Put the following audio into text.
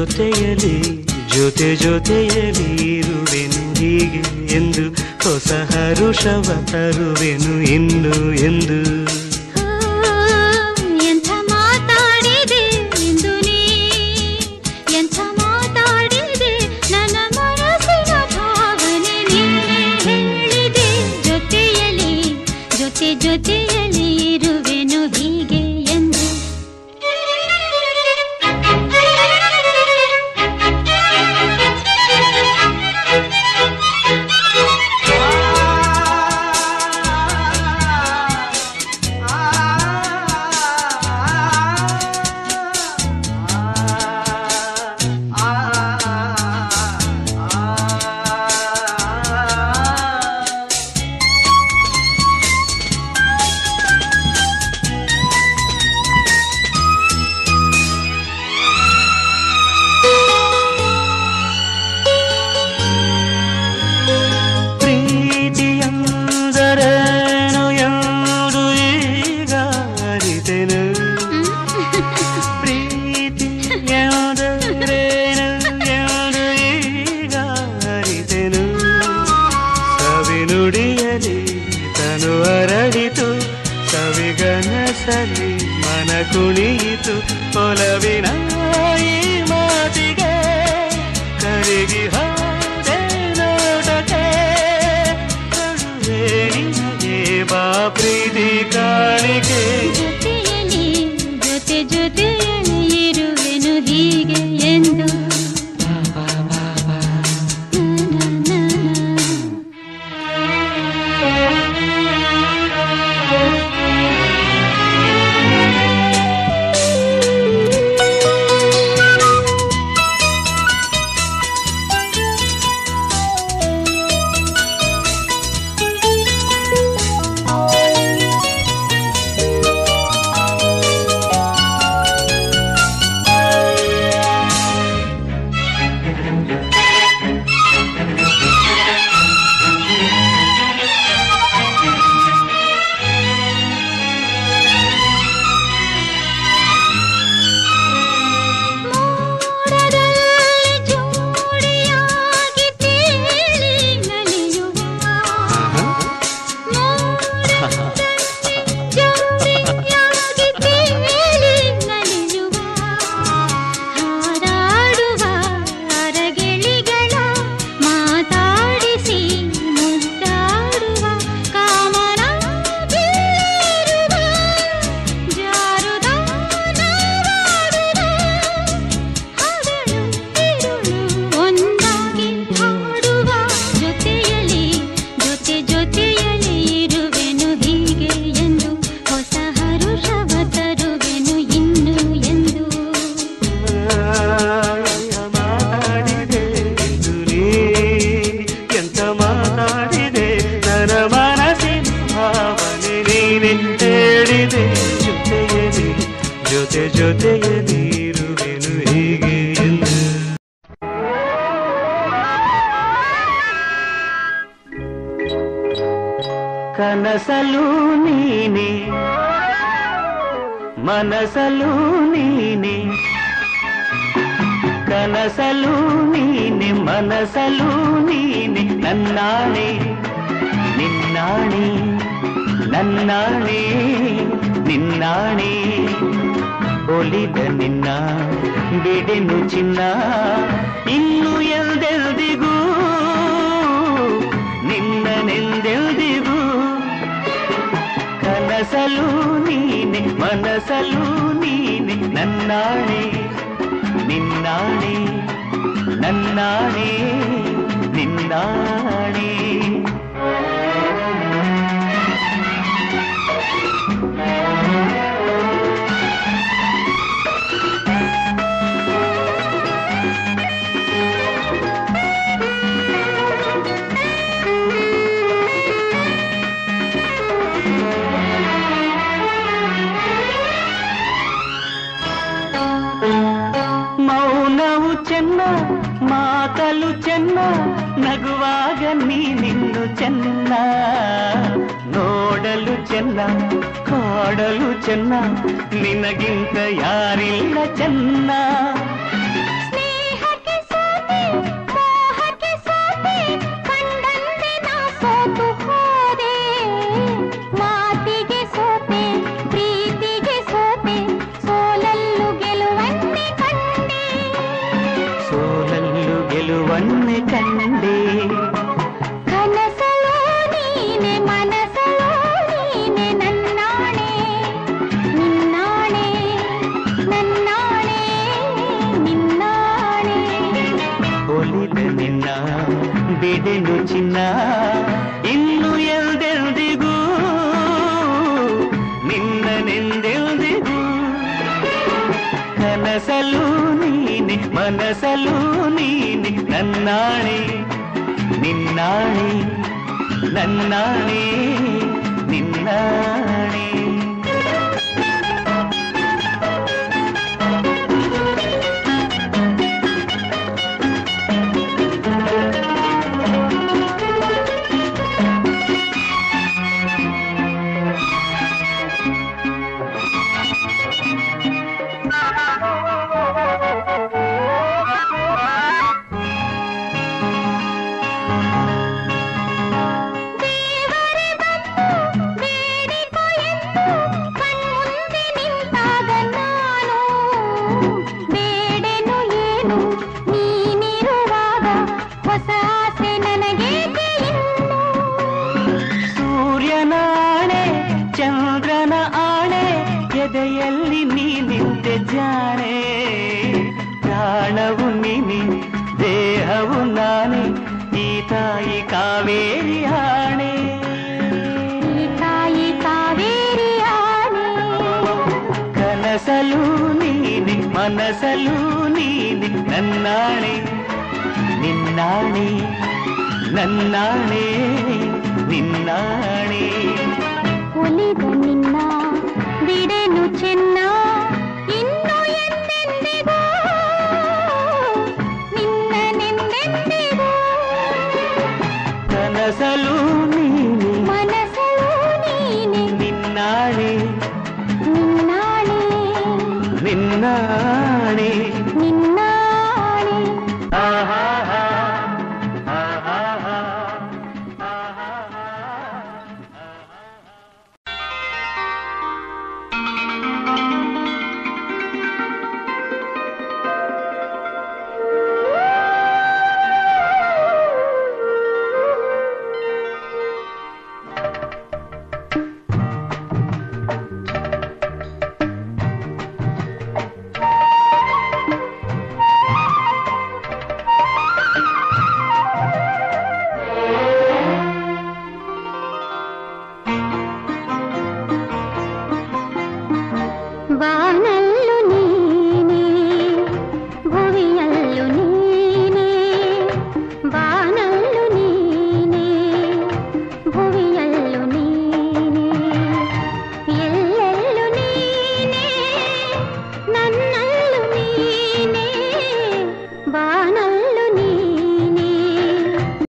ಜೊತೆಯಲಿ ಜೊತೆಯಲಿ ಇರುವೆನು ಹೀಗೆ ಎಂದು ಹೊಸ ಹರುಷವ ತರುವೆನು ಇನ್ನು ಎಂದು. ಎಂಥ ಮಾತಾಡಿದೆ ಎಂದು ನೀ, ಎಂಥ ಮಾತಾಡಿದೆ ನನ್ನ ಮನಸ್ಸಿನ ಭಾವನೆ ನೀನೇ ಹೇಳಿದೆ. ಜೊತೆಯಲಿ ಜೊತೆಯಲಿ ಇರುವೆನು ಹೀಗೆ ಎಂದು. ಸವಿ ಮನ ಕುಣಿಯಿತು ಒಲವಿನ ಈ ಮಾತಿಗೆ ಕರಗಿ ಹೋದೆ ನೋಟಕ್ಕೆ ಕರುವೆ ನಿನಗೆ ಬಾ ಪ್ರೀತಿ ಕಾಣಿಕೆ. ಜೊತೆಯಲಿ ಜೊತೆಯಲಿ ಇರುವೆನು ಹೀಗೆ ಎಂದು. ಜೊತೆಯಲಿ ಇರುವೆನು ಹೀಗೆ ಎಂದು. ಕನಸಲು ನೀನೆ ಮನಸಲು ನೀನೆ, ಕನಸಲು ನೀನೆ ಮನಸಲು ನೀನೆ, ನನ್ನಾಣೆ ನಿನ್ನಾಣೆ ನನ್ನಾಣೆ ನಿನ್ನಾಣೆ. ಒಲಿದ ನಿನ್ನ ಬಿಡೆನು ಚಿನ್ನ ಇನ್ನು ಎಲ್ದೆಲ್ದಿಗೂ ನಿನ್ನನೆಲ್ದೆಲ್ದಿಗೂ. ಕನಸಲು ನೀನೆ ಮನಸಲು ನೀನೆ, ನನ್ನಾಣೆ ನಿನ್ನಾಣೆ ನನ್ನಾಣೆ ನಿನ್ನಾಣೆ. ಮೌನವು ಚೆನ್ನ ಮಾತಲು ಚೆನ್ನ, ನಗುವಾಗ ನೀನಿನ್ನು ಚೆನ್ನ, ನೋಡಲು ಚೆನ್ನ ಕಾಡಲು ಚೆನ್ನ, ನಿನಗಿಂತ ಯಾರಿಲ್ಲ ಚೆನ್ನ. ನನ್ನಾಣೆ ನಿನ್ನಾಣೆ ನನ್ನಾಣೆ ನಿನ್ನಾಣೆ. ಚಂದ್ರನ ಆಣೆ ಎದೆಯಲ್ಲಿ ನೀ ನಿಂತೆ ಜಾಣೆ. ಪ್ರಾಣವು ನೀನೆ ದೇಹವು ನಾನೇ ಈ ತಾಯಿ ಕಾವೇರಿ ಆಣೆ. ಈ ತಾಯಿ ಕಾವೇರಿ ಆಣೆ. ಕನಸಲು ನೀನೆ ಮನಸಲು ನೀನೆ ನನ್ನಾಣೆ ನಿನ್ನಾಣೆ ನನ್ನಾಣೆ ನಿನ್ನಾಣೆ. ಒಲಿದ ನಿನ್ನ ಬಿಡೆನು ಚೆನ್ನ